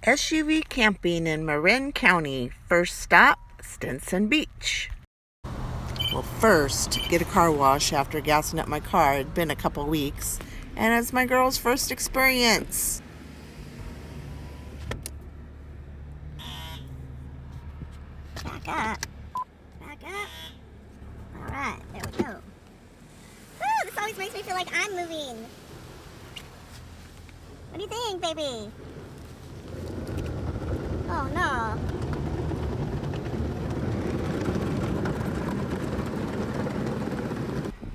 SUV camping in Marin County. First stop, Stinson Beach. Well, first, get a car wash after gassing up my car. It'd been a couple weeks, and it's my girl's first experience. Back up. Back up. Alright, there we go. Woo, this always makes me feel like I'm moving. What do you think, baby? Oh no.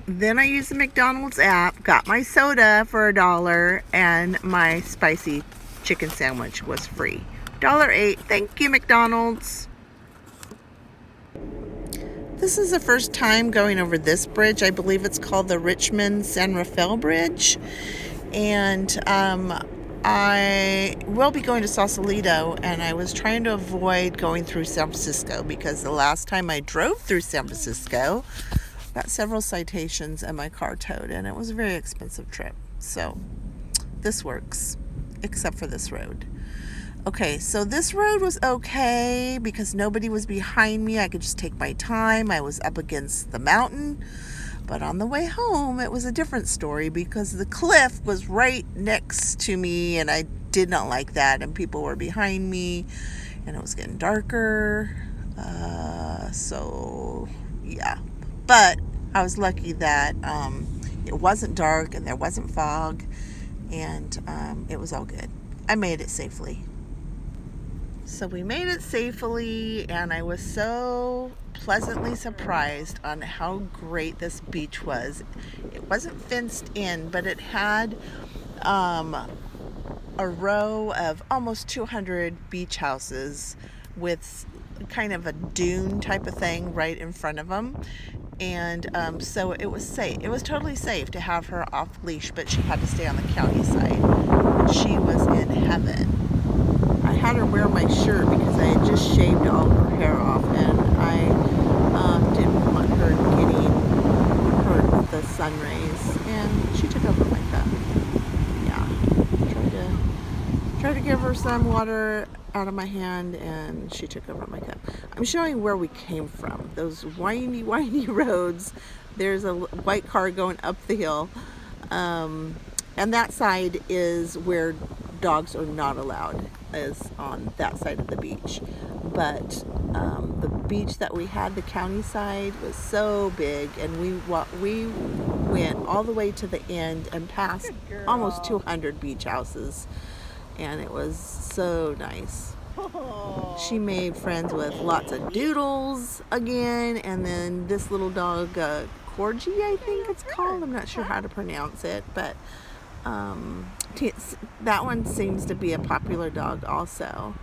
Then I used the McDonald's app, got my soda for $1, and my spicy chicken sandwich was free. $1.08. Thank you, McDonald's. This is the first time going over this bridge. I believe it's called the Richmond San Rafael Bridge. And I will be going to Sausalito, and I was trying to avoid going through San Francisco because the last time I drove through San Francisco, got several citations and my car towed, and it was a very expensive trip. So this works, except for this road. Okay, so this road was okay because nobody was behind me. I could just take my time. I was up against the mountain. But on the way home, it was a different story because the cliff was right next to me, and I did not like that. And people were behind me, and it was getting darker. So, yeah. But I was lucky that it wasn't dark and there wasn't fog, and it was all good. I made it safely. So we made it safely, and I was so pleasantly surprised on how great this beach was. It wasn't fenced in, but it had a row of almost 200 beach houses with kind of a dune type of thing right in front of them. And so it was safe. It was totally safe to have her off leash, but she had to stay on the county side. She was in heaven. I had her wear my shirt because I had just shaved all her hair off, and I didn't want her getting hurt with the sun rays, and she took over my cup. Yeah, tried to give her some water out of my hand, and she took over my cup. I'm showing where we came from. Those windy roads. There's a white car going up the hill, and that side is where dogs are not allowed, is on that side of the beach. But the beach that we had, the county side, was so big, and we went all the way to the end and passed almost 200 beach houses, and it was so nice. She made friends with lots of doodles again, and then this little dog, Corgi, I think it's called. I'm not sure how to pronounce it, but that one seems to be a popular dog also.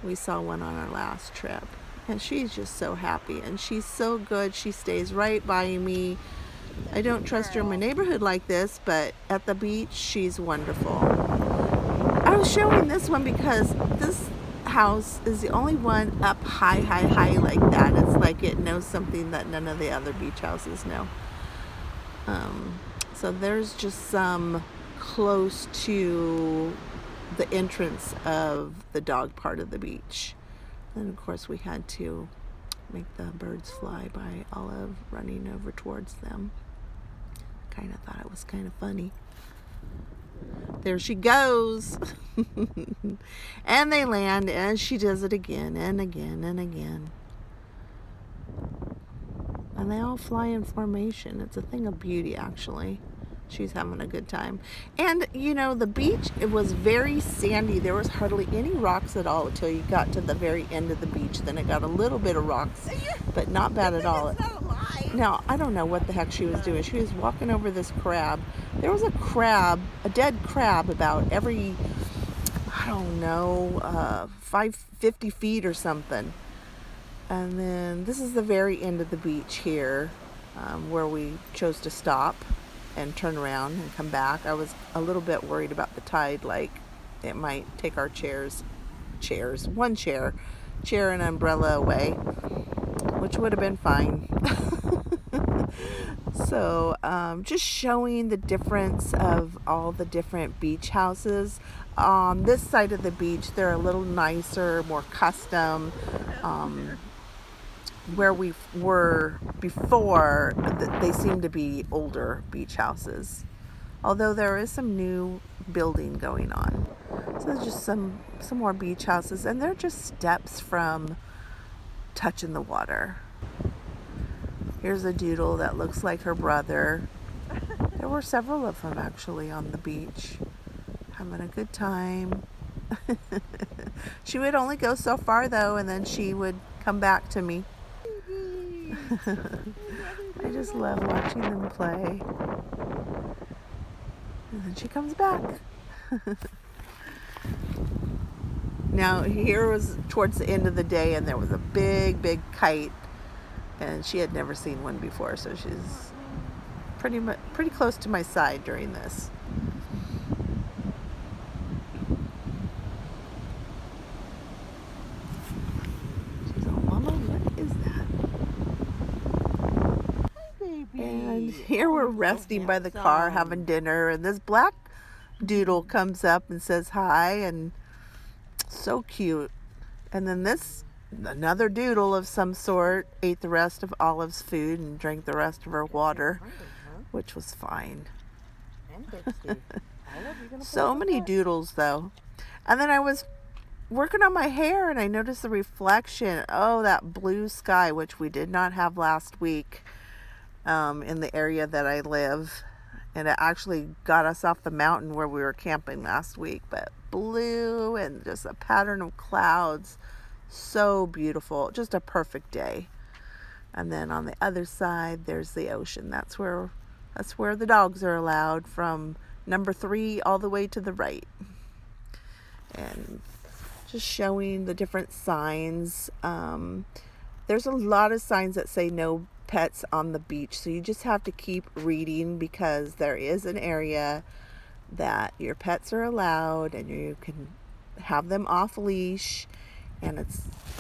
We saw one on our last trip, and she's just so happy, and she's so good. She stays right by me. I don't trust her in my neighborhood like this, but at the beach, she's wonderful. I was showing this one because this house is the only one up high like that. It's like it knows something that none of the other beach houses know. So there's just some close to the entrance of the dog part of the beach. Then of course we had to make the birds fly by Olive running over towards them. Kind of thought it was kind of funny. There she goes. And they land, and she does it again and again and again. And they all fly in formation. It's a thing of beauty, actually. She's having a good time. And, you know, the beach, it was very sandy. There was hardly any rocks at all until you got to the very end of the beach. Then it got a little bit of rocks, but not bad at all. Now, I don't know what the heck she was doing. She was walking over this crab. There was a dead crab about every, I don't know, 50 feet or something. And then this is the very end of the beach here, where we chose to stop and turn around and come back. I was a little bit worried about the tide, like it might take our one chair and umbrella away, which would have been fine. So just showing the difference of all the different beach houses. On this side of the beach, they're a little nicer, more custom. Where we were before, they seem to be older beach houses. Although there is some new building going on. So there's just some more beach houses, and they're just steps from touching the water. Here's a doodle that looks like her brother. There were several of them actually on the beach, having a good time. She would only go so far though, and then she would come back to me. I just love watching them play. And then she comes back. Now here was towards the end of the day, and there was a big kite, and she had never seen one before, so she's pretty close to my side during this. She's all, Mama, what is that? Hi, baby. And here we're resting by the car having dinner, and this black doodle comes up and says hi, and so cute. And then this another doodle of some sort ate the rest of Olive's food and drank the rest of her water, which was fine. So many doodles though. And then I was working on my hair and I noticed the reflection. Oh, that blue sky, which we did not have last week in the area that I live. And it actually got us off the mountain where we were camping last week. But blue and just a pattern of clouds. So beautiful. Just a perfect day. And then on the other side, there's the ocean. That's where the dogs are allowed, from number 3 all the way to the right. And just showing the different signs. There's a lot of signs that say no pets on the beach, so you just have to keep reading, because there is an area that your pets are allowed and you can have them off leash, and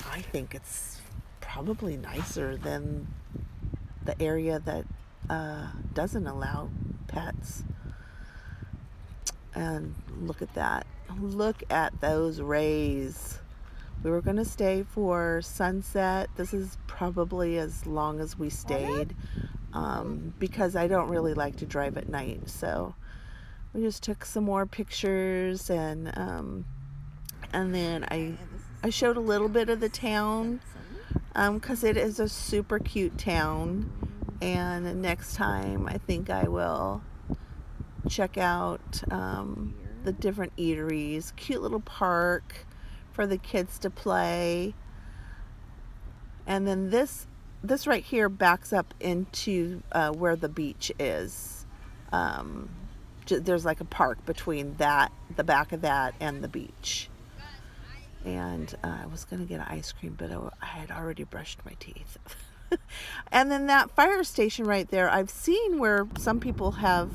I think it's probably nicer than the area that doesn't allow pets. And look at that. Look at those rays. We were going to stay for sunset. This is probably as long as we stayed, because I don't really like to drive at night. So we just took some more pictures, and then I showed a little bit of the town, because it is a super cute town. And next time I think I will check out the different eateries, cute little park for the kids to play. And then this right here backs up into where the beach is. There's like a park between the back of that and the beach. And I was gonna get ice cream, but I had already brushed my teeth. And then that fire station right there, I've seen where some people have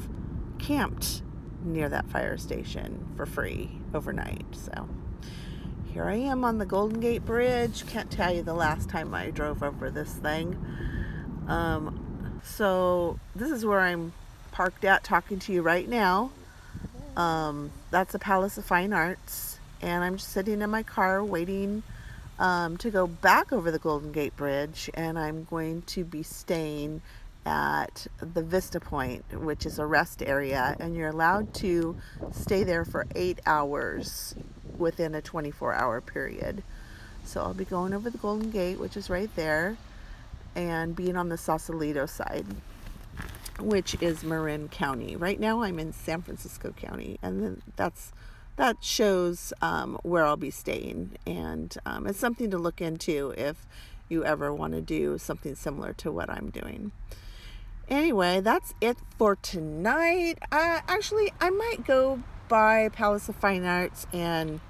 camped near that fire station for free overnight. So here I am on the Golden Gate Bridge. Can't tell you the last time I drove over this thing. So this is where I'm parked at talking to you right now. That's the Palace of Fine Arts, and I'm just sitting in my car waiting to go back over the Golden Gate Bridge, and I'm going to be staying at the Vista Point, which is a rest area, and you're allowed to stay there for 8 hours within a 24-hour period. So I'll be going over the Golden Gate, which is right there, and being on the Sausalito side, which is Marin County. Right now I'm in San Francisco County, and then that shows where I'll be staying. And it's something to look into if you ever want to do something similar to what I'm doing. Anyway, that's it for tonight. Actually, I might go by Palace of Fine Arts and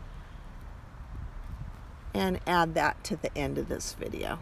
add that to the end of this video.